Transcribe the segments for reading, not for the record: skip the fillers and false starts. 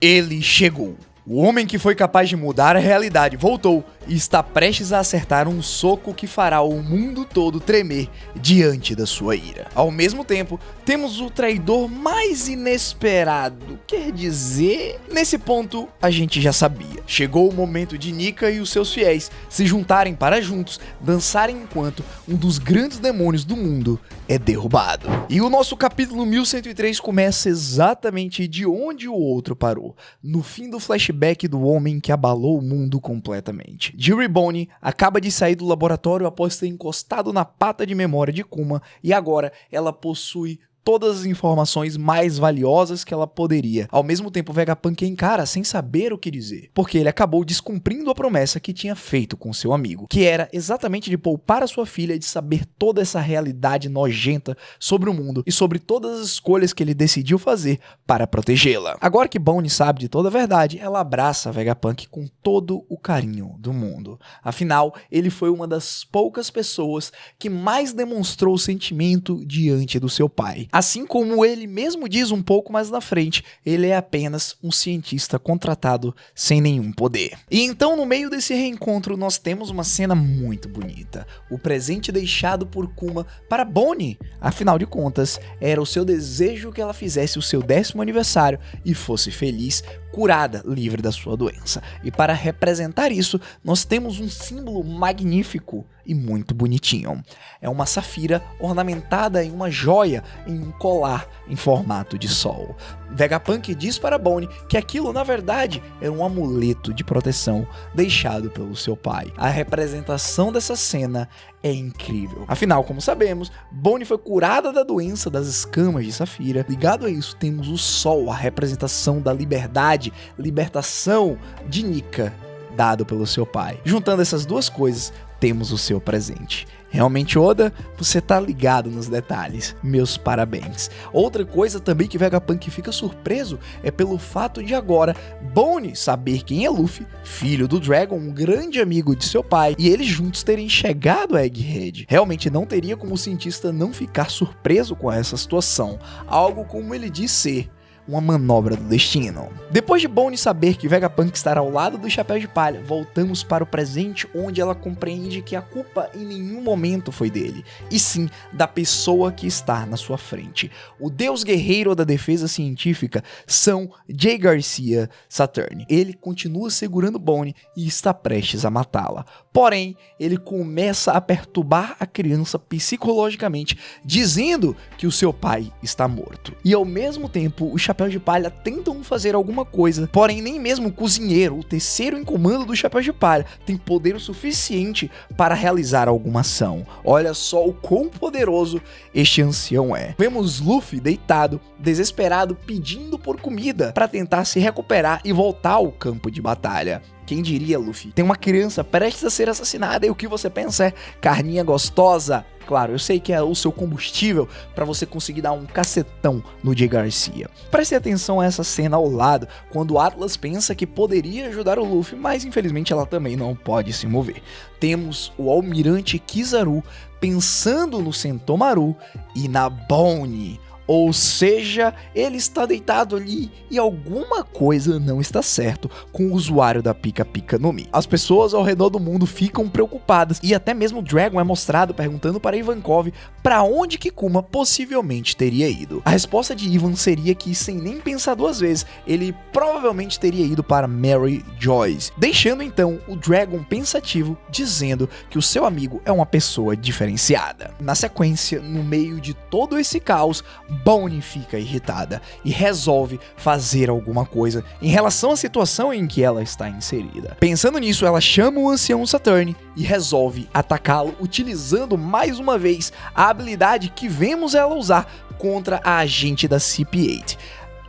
Ele chegou. O homem que foi capaz de mudar a realidade voltou e está prestes a acertar um soco que fará o mundo todo tremer diante da sua ira. Ao mesmo tempo, temos o traidor mais inesperado. Quer dizer, nesse ponto a gente já sabia. Chegou o momento de Nika e os seus fiéis se juntarem para juntos dançarem enquanto um dos grandes demônios do mundo é derrubado. E o nosso capítulo 1103 começa exatamente de onde o outro parou, no fim do flashback do homem que abalou o mundo completamente. Jill Boone acaba de sair do laboratório após ter encostado na pata de memória de Kuma e agora ela possui todas as informações mais valiosas que ela poderia. Ao mesmo tempo, Vegapunk encara sem saber o que dizer, porque ele acabou descumprindo a promessa que tinha feito com seu amigo, que era exatamente de poupar a sua filha de saber toda essa realidade nojenta sobre o mundo e sobre todas as escolhas que ele decidiu fazer para protegê-la. Agora que Boone sabe de toda a verdade, ela abraça Vegapunk com todo o carinho do mundo. Afinal, ele foi uma das poucas pessoas que mais demonstrou sentimento diante do seu pai. Assim como ele mesmo diz um pouco mais na frente, ele é apenas um cientista contratado sem nenhum poder. E então, no meio desse reencontro, nós temos uma cena muito bonita. O presente deixado por Kuma para Boone. Afinal de contas, era o seu desejo que ela fizesse o seu 10º aniversário e fosse feliz, curada, livre da sua doença. E para representar isso, nós temos um símbolo magnífico e muito bonitinho. É uma safira ornamentada em uma joia em um colar em formato de sol. Vegapunk diz para Boone que aquilo na verdade era um amuleto de proteção deixado pelo seu pai. A representação dessa cena é incrível. Afinal, como sabemos, Boone foi curada da doença das escamas de safira. Ligado a isso, temos o sol, a representação da liberdade, libertação de Nika, dado pelo seu pai. Juntando essas duas coisas, temos o seu presente. Realmente, Oda, você tá ligado nos detalhes. Meus parabéns. Outra coisa também que Vegapunk fica surpreso é pelo fato de agora Boone saber quem é Luffy, filho do Dragon, um grande amigo de seu pai, e eles juntos terem chegado a Egghead. Realmente não teria como o cientista não ficar surpreso com essa situação, algo como ele diz ser uma manobra do destino. Depois de Boone saber que Vegapunk estará ao lado do Chapéu de Palha, voltamos para o presente, onde ela compreende que a culpa em nenhum momento foi dele, e sim da pessoa que está na sua frente. O deus guerreiro da defesa científica são Jay Garcia Saturn. Ele continua segurando Boone e está prestes a matá-la. Porém, ele começa a perturbar a criança psicologicamente, dizendo que o seu pai está morto. E ao mesmo tempo, o Chapéu de Palha tentam fazer alguma coisa, porém nem mesmo o cozinheiro, o terceiro em comando do Chapéu de Palha, tem poder o suficiente para realizar alguma ação. Olha só o quão poderoso este ancião é. Vemos Luffy deitado, desesperado, pedindo por comida para tentar se recuperar e voltar ao campo de batalha. Quem diria, Luffy? Tem uma criança prestes a ser assassinada e o que você pensa é carninha gostosa? Claro, eu sei que é o seu combustível para você conseguir dar um cacetão no Jay Garcia. Preste atenção a essa cena ao lado, quando Atlas pensa que poderia ajudar o Luffy, mas infelizmente ela também não pode se mover. Temos o Almirante Kizaru pensando no Sentomaru e na Bonnie. Ou seja, ele está deitado ali e alguma coisa não está certo com o usuário da Pika Pika no Mi. As pessoas ao redor do mundo ficam preocupadas e até mesmo Dragon é mostrado perguntando para Ivankov para onde que Kuma possivelmente teria ido. A resposta de Ivan seria que, sem nem pensar duas vezes, ele provavelmente teria ido para Mary Joyce, deixando então o Dragon pensativo, dizendo que o seu amigo é uma pessoa diferenciada. Na sequência, no meio de todo esse caos, Bonnie fica irritada e resolve fazer alguma coisa em relação à situação em que ela está inserida. Pensando nisso, ela chama o ancião Saturn e resolve atacá-lo, utilizando mais uma vez a habilidade que vemos ela usar contra a agente da CP8.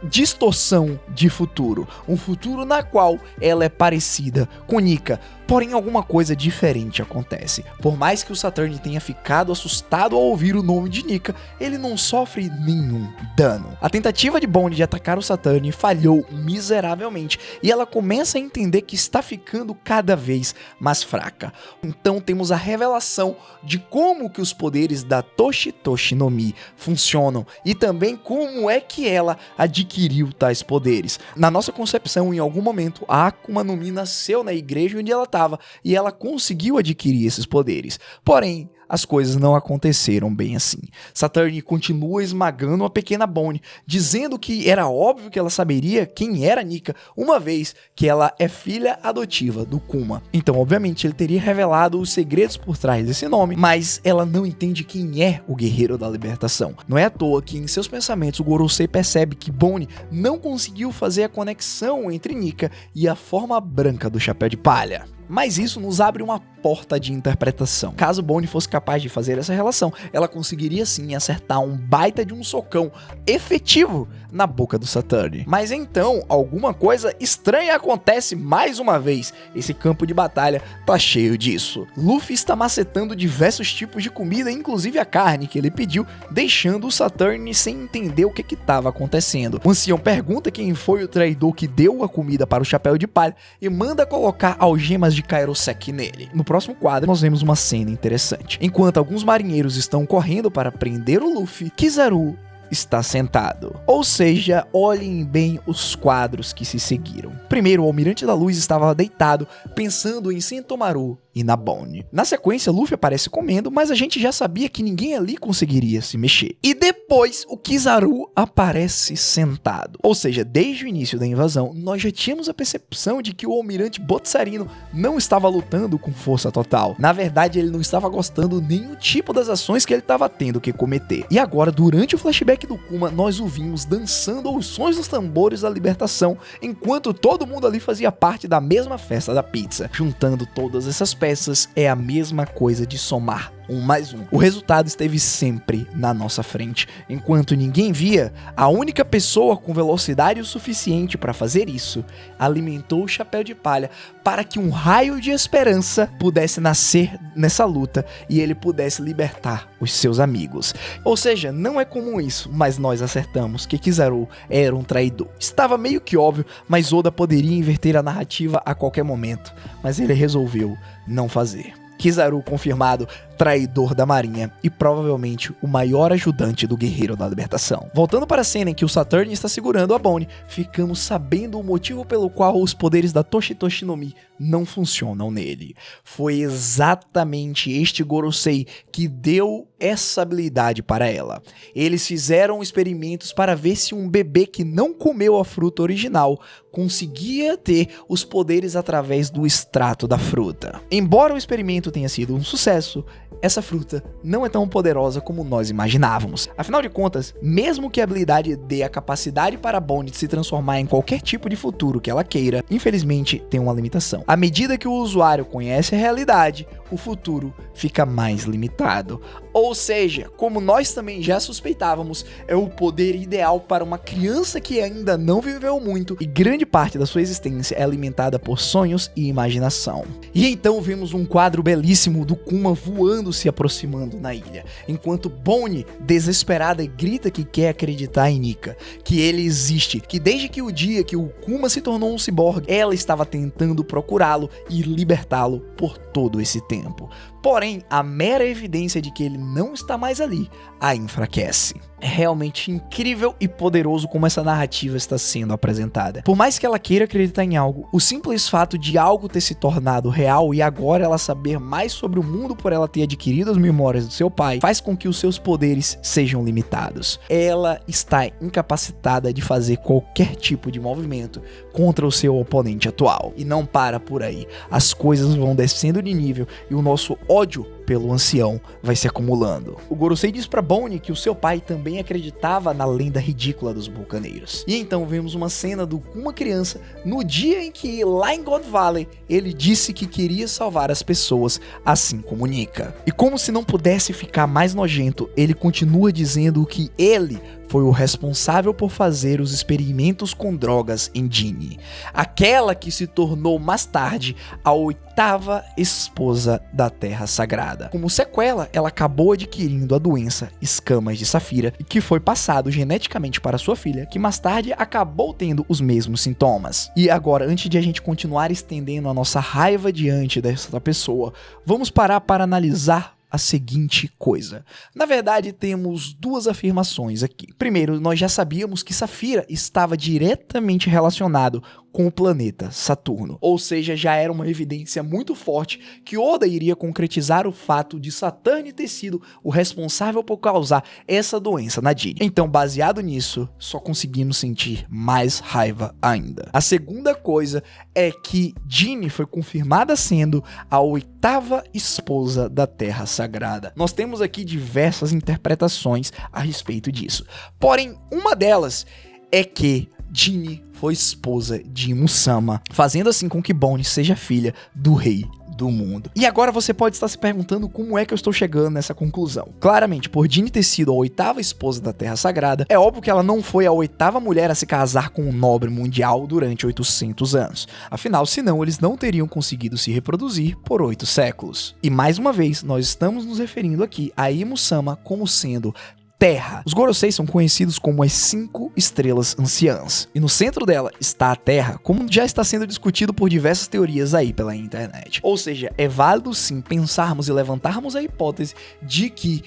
Distorção de futuro, um futuro na qual ela é parecida com Nika, Porém, alguma coisa diferente acontece. Por mais que o Saturn tenha ficado assustado ao ouvir o nome de Nika, ele não sofre nenhum dano. A tentativa de Bonnie de atacar o Saturn falhou miseravelmente e ela começa a entender que está ficando cada vez mais fraca. Então temos a revelação de como que os poderes da Toshi Toshi no Mi funcionam e também como é que ela adquiriu tais poderes. Na nossa concepção, em algum momento, a Akuma no Mi nasceu na igreja onde ela estava e ela conseguiu adquirir esses poderes. Porém, as coisas não aconteceram bem assim. Saturn continua esmagando a pequena Bonnie, dizendo que era óbvio que ela saberia quem era Nika, uma vez que ela é filha adotiva do Kuma. Então, obviamente, ele teria revelado os segredos por trás desse nome, mas ela não entende quem é o Guerreiro da Libertação. Não é à toa que em seus pensamentos o Gorosei percebe que Bonnie não conseguiu fazer a conexão entre Nika e a forma branca do Chapéu de Palha. Mas isso nos abre uma porta de interpretação. Caso Bonnie fosse capaz de fazer essa relação, ela conseguiria sim acertar um baita de um socão efetivo na boca do Saturn. Mas então, alguma coisa estranha acontece mais uma vez. Esse campo de batalha tá cheio disso. Luffy está macetando diversos tipos de comida, inclusive a carne que ele pediu, deixando o Saturn sem entender o que estava acontecendo. O ancião pergunta quem foi o traidor que deu a comida para o Chapéu de Palha e manda colocar algemas de Kairosek nele. No próximo quadro, nós vemos uma cena interessante. Enquanto alguns marinheiros estão correndo para prender o Luffy, Kizaru está sentado. Ou seja, olhem bem os quadros que se seguiram. Primeiro, o Almirante da Luz estava deitado, pensando em Sentomaru e na Bonnie. Na sequência, Luffy aparece comendo, mas a gente já sabia que ninguém ali conseguiria se mexer. E depois, o Kizaru aparece sentado. Ou seja, desde o início da invasão, nós já tínhamos a percepção de que o Almirante Botsarino não estava lutando com força total. Na verdade, ele não estava gostando nem o tipo das ações que ele estava tendo que cometer. E agora, durante o flashback do Kuma, nós o vimos dançando aos sons dos tambores da libertação, enquanto todo mundo ali fazia parte da mesma festa da pizza. Juntando todas essas peças, é a mesma coisa de somar 1 mais 1. O resultado esteve sempre na nossa frente. Enquanto ninguém via, a única pessoa com velocidade o suficiente para fazer isso alimentou o Chapéu de Palha para que um raio de esperança pudesse nascer nessa luta e ele pudesse libertar os seus amigos. Ou seja, não é comum isso, mas nós acertamos que Kizaru era um traidor. Estava meio que óbvio, mas Oda poderia inverter a narrativa a qualquer momento, mas ele resolveu não fazer. Kizaru confirmado traidor da marinha e provavelmente o maior ajudante do Guerreiro da Libertação. Voltando para a cena em que o Saturn está segurando a Bonnie, ficamos sabendo o motivo pelo qual os poderes da Toshi Toshi no Mi não funcionam nele. Foi exatamente este Gorosei que deu essa habilidade para ela. Eles fizeram experimentos para ver se um bebê que não comeu a fruta original conseguia ter os poderes através do extrato da fruta. Embora o experimento tenha sido um sucesso, essa fruta não é tão poderosa como nós imaginávamos. Afinal de contas, mesmo que a habilidade dê a capacidade para a Bonnie de se transformar em qualquer tipo de futuro que ela queira, infelizmente tem uma limitação. À medida que o usuário conhece a realidade, o futuro fica mais limitado. Ou seja, como nós também já suspeitávamos, é o poder ideal para uma criança que ainda não viveu muito e grande parte da sua existência é alimentada por sonhos e imaginação. E então vemos um quadro belíssimo do Kuma voando, se aproximando na ilha, enquanto Bonnie, desesperada, grita que quer acreditar em Nika, que ele existe, que desde que o dia que o Kuma se tornou um ciborgue, ela estava tentando procurá-lo e libertá-lo por todo esse tempo. Porém, a mera evidência de que ele não está mais ali a enfraquece. É realmente incrível e poderoso como essa narrativa está sendo apresentada. Por mais que ela queira acreditar em algo, o simples fato de algo ter se tornado real e agora ela saber mais sobre o mundo por ela ter adquirido as memórias do seu pai, faz com que os seus poderes sejam limitados. Ela está incapacitada de fazer qualquer tipo de movimento contra o seu oponente atual. E não para por aí. As coisas vão descendo de nível e o nosso ódio pelo ancião vai se acumulando. O Gorosei diz pra Bonnie que o seu pai também acreditava na lenda ridícula dos vulcaneiros. E então vemos uma cena do Kuma criança no dia em que, lá em God Valley, ele disse que queria salvar as pessoas, assim como Nika. E como se não pudesse ficar mais nojento, ele continua dizendo que ele foi o responsável por fazer os experimentos com drogas em Ginny, aquela que se tornou mais tarde a 8ª esposa da Terra Sagrada. Como sequela, ela acabou adquirindo a doença Escamas de Safira, que foi passado geneticamente para sua filha, que mais tarde acabou tendo os mesmos sintomas. E agora, antes de a gente continuar estendendo a nossa raiva diante dessa pessoa, vamos parar para analisar a seguinte coisa. Na verdade, temos duas afirmações aqui. Primeiro, nós já sabíamos que Safira estava diretamente relacionado com o planeta Saturno, ou seja, já era uma evidência muito forte que Oda iria concretizar o fato de Saturn ter sido o responsável por causar essa doença na Ginny. Então, baseado nisso, só conseguimos sentir mais raiva ainda. A segunda coisa é que Ginny foi confirmada sendo a 8ª esposa da Terra Sagrada. Nós temos aqui diversas interpretações a respeito disso. Porém, uma delas é que Ginny foi esposa de Musama, fazendo assim com que Bonnie seja filha do rei do mundo. E agora você pode estar se perguntando como é que eu estou chegando nessa conclusão. Claramente, por Ginny ter sido a 8ª esposa da Terra Sagrada, é óbvio que ela não foi a 8ª mulher a se casar com um nobre mundial durante 800 anos. Afinal, senão eles não teriam conseguido se reproduzir por 8 séculos. E mais uma vez, nós estamos nos referindo aqui a Musama como sendo Terra. Os Gorosei são conhecidos como as 5 estrelas anciãs. E no centro dela está a Terra, como já está sendo discutido por diversas teorias aí pela internet. Ou seja, é válido sim pensarmos e levantarmos a hipótese de que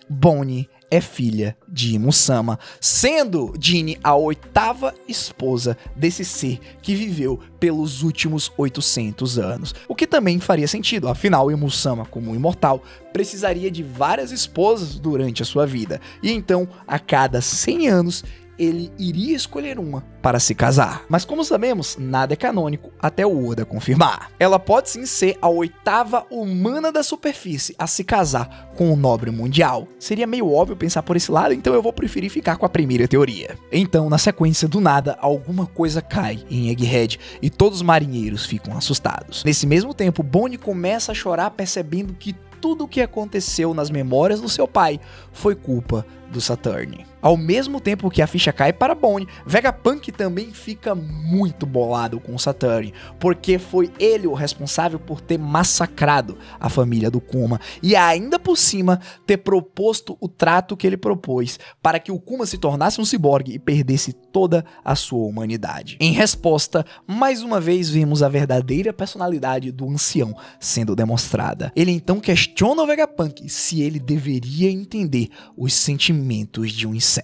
Bonnie é filha de Musama, sendo Ginny a 8ª esposa desse ser que viveu pelos últimos 800 anos. O que também faria sentido, afinal, Musama, como imortal, precisaria de várias esposas durante a sua vida. E então, a cada 100 anos, ele iria escolher uma para se casar. Mas como sabemos, nada é canônico até o Oda confirmar. Ela pode sim ser a 8ª humana da superfície a se casar com o nobre mundial. Seria meio óbvio pensar por esse lado, então eu vou preferir ficar com a primeira teoria. Então, na sequência, do nada, alguma coisa cai em Egghead e todos os marinheiros ficam assustados. Nesse mesmo tempo, Bonnie começa a chorar percebendo que tudo o que aconteceu nas memórias do seu pai foi culpa do Saturn. Ao mesmo tempo que a ficha cai para Bonnie, Vegapunk também fica muito bolado com o Saturn, porque foi ele o responsável por ter massacrado a família do Kuma e ainda por cima ter proposto o trato que ele propôs para que o Kuma se tornasse um ciborgue e perdesse toda a sua humanidade. Em resposta, mais uma vez vemos a verdadeira personalidade do ancião sendo demonstrada. Ele então questiona o Vegapunk se ele deveria entender os sentimentos de um inseto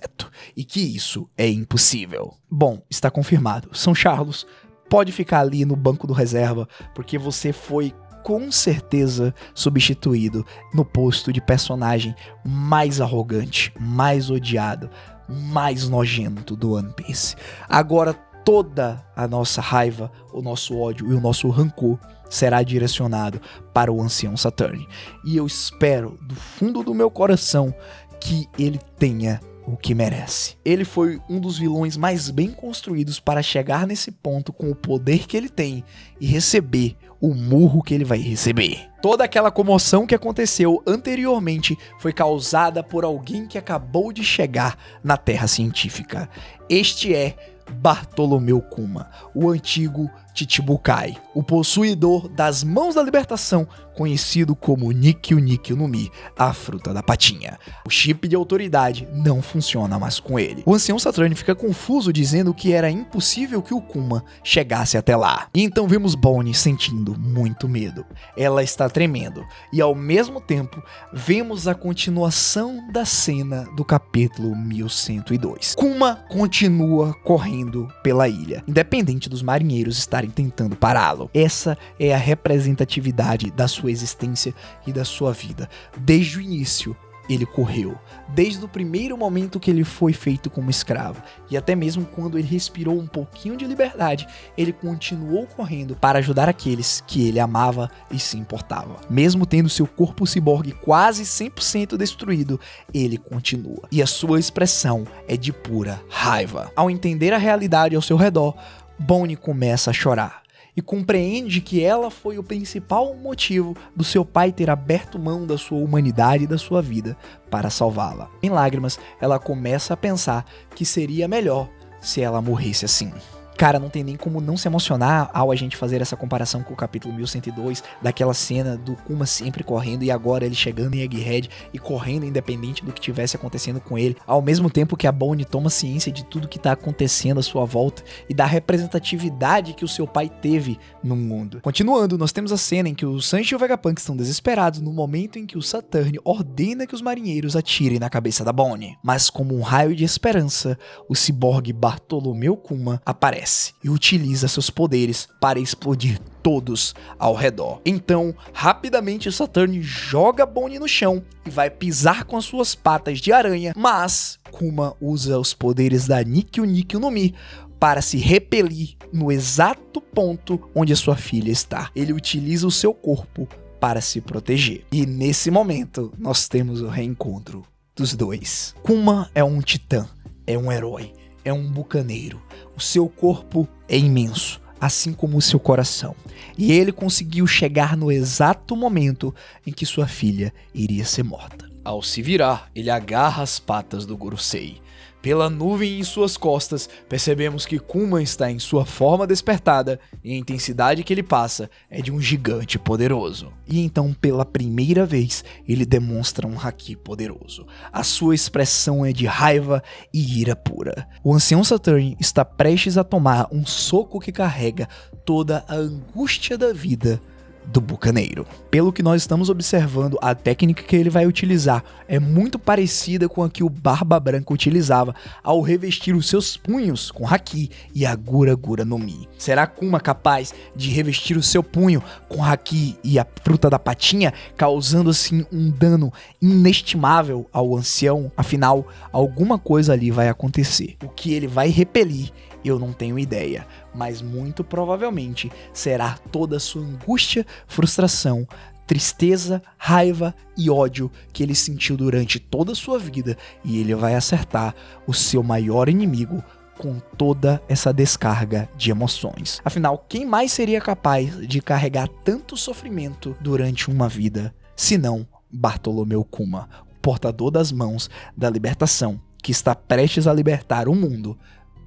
e que isso é impossível. Bom, está confirmado. São Carlos pode ficar ali no banco do reserva porque você foi com certeza substituído no posto de personagem mais arrogante, mais odiado, mais nojento do One Piece. Agora toda a nossa raiva, o nosso ódio e o nosso rancor será direcionado para o ancião Saturn. E eu espero do fundo do meu coração que ele tenha o que merece. Ele foi um dos vilões mais bem construídos para chegar nesse ponto com o poder que ele tem e receber o murro que ele vai receber. Toda aquela comoção que aconteceu anteriormente foi causada por alguém que acabou de chegar na Terra Científica. Este é Bartolomeu Kuma, o antigo Chichibukai, o possuidor das Mãos da Libertação, conhecido como Nikyu Nikyu no Mi, a fruta da patinha. O chip de autoridade não funciona mais com ele. O ancião Saturn fica confuso dizendo que era impossível que o Kuma chegasse até lá. E então vemos Bonnie sentindo muito medo. Ela está tremendo e ao mesmo tempo vemos a continuação da cena do capítulo 1102. Kuma continua correndo pela ilha, independente dos marinheiros estarem tentando pará-lo. Essa é a representatividade da sua existência e da sua vida. Desde o início, ele correu, desde o primeiro momento que ele foi feito como escravo, e até mesmo quando ele respirou um pouquinho de liberdade, ele continuou correndo para ajudar aqueles que ele amava e se importava. Mesmo tendo seu corpo ciborgue quase 100% destruído, ele continua, e a sua expressão é de pura raiva. Ao entender a realidade ao seu redor, Bonnie começa a chorar e compreende que ela foi o principal motivo do seu pai ter aberto mão da sua humanidade e da sua vida para salvá-la. Em lágrimas, ela começa a pensar que seria melhor se ela morresse assim. Cara, não tem nem como não se emocionar ao a gente fazer essa comparação com o capítulo 1102, daquela cena do Kuma sempre correndo e agora ele chegando em Egghead e correndo independente do que tivesse acontecendo com ele, ao mesmo tempo que a Bonnie toma ciência de tudo que tá acontecendo à sua volta e da representatividade que o seu pai teve no mundo. Continuando, nós temos a cena em que o Sanji e o Vegapunk estão desesperados no momento em que o Saturn ordena que os marinheiros atirem na cabeça da Bonnie. Mas como um raio de esperança, o ciborgue Bartolomeu Kuma aparece e utiliza seus poderes para explodir todos ao redor. Então, rapidamente o Saturn joga Bonnie no chão e vai pisar com as suas patas de aranha, mas Kuma usa os poderes da Nikyu Nikyu no Mi para se repelir no exato ponto onde a sua filha está. Ele utiliza o seu corpo para se proteger. E nesse momento, nós temos o reencontro dos dois. Kuma é um titã, é um herói, é um bucaneiro. O seu corpo é imenso, assim como o seu coração. E ele conseguiu chegar no exato momento em que sua filha iria ser morta. Ao se virar, ele agarra as patas do Gorosei. Pela nuvem em suas costas, percebemos que Kuma está em sua forma despertada e a intensidade que ele passa é de um gigante poderoso. E então, pela primeira vez, ele demonstra um haki poderoso. A sua expressão é de raiva e ira pura. O ancião Saturn está prestes a tomar um soco que carrega toda a angústia da vida do bucaneiro. Pelo que nós estamos observando, a técnica que ele vai utilizar é muito parecida com a que o Barba Branca utilizava ao revestir os seus punhos com haki e a Gura Gura no Mi. Será Kuma capaz de revestir o seu punho com haki e a fruta da patinha, causando assim um dano inestimável ao ancião? Afinal, alguma coisa ali vai acontecer. O que ele vai repelir, eu não tenho ideia, mas muito provavelmente será toda a sua angústia, frustração, tristeza, raiva e ódio que ele sentiu durante toda a sua vida, e ele vai acertar o seu maior inimigo com toda essa descarga de emoções. Afinal, quem mais seria capaz de carregar tanto sofrimento durante uma vida, senão Bartolomeu Kuma, o portador das mãos da libertação, que está prestes a libertar o mundo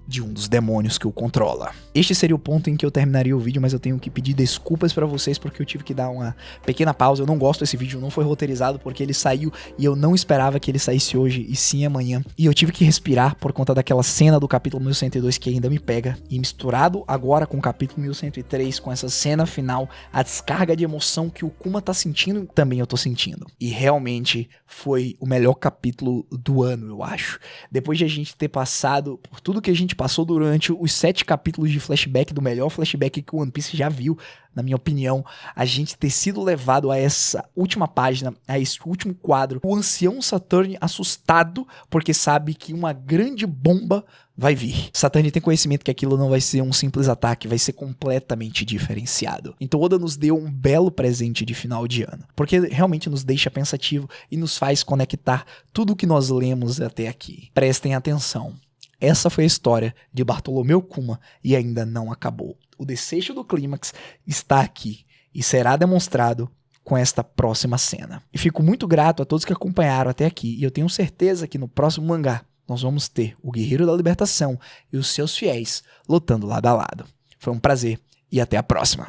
de um dos demônios que o controla. Este seria o ponto em que eu terminaria o vídeo, mas eu tenho que pedir desculpas pra vocês porque eu tive que dar uma pequena pausa. Eu não gosto desse vídeo, não foi roteirizado porque ele saiu e eu não esperava que ele saísse hoje e sim amanhã. E eu tive que respirar por conta daquela cena do capítulo 1102 que ainda me pega. E misturado agora com o capítulo 1103, com essa cena final, a descarga de emoção que o Kuma tá sentindo, também eu tô sentindo. E realmente foi o melhor capítulo do ano, eu acho. Depois de a gente ter passado por tudo que a gente passou durante os 7 capítulos de flashback, do melhor flashback que o One Piece já viu, na minha opinião, a gente ter sido levado a essa última página, a esse último quadro, o ancião Saturn assustado, porque sabe que uma grande bomba vai vir. Saturn tem conhecimento que aquilo não vai ser um simples ataque, vai ser completamente diferenciado. Então Oda nos deu um belo presente de final de ano, porque realmente nos deixa pensativo e nos faz conectar tudo o que nós lemos até aqui. Prestem atenção. Essa foi a história de Bartolomeu Kuma e ainda não acabou. O desfecho do clímax está aqui e será demonstrado com esta próxima cena. E fico muito grato a todos que acompanharam até aqui, e eu tenho certeza que no próximo mangá nós vamos ter o Guerreiro da Libertação e os seus fiéis lutando lado a lado. Foi um prazer e até a próxima.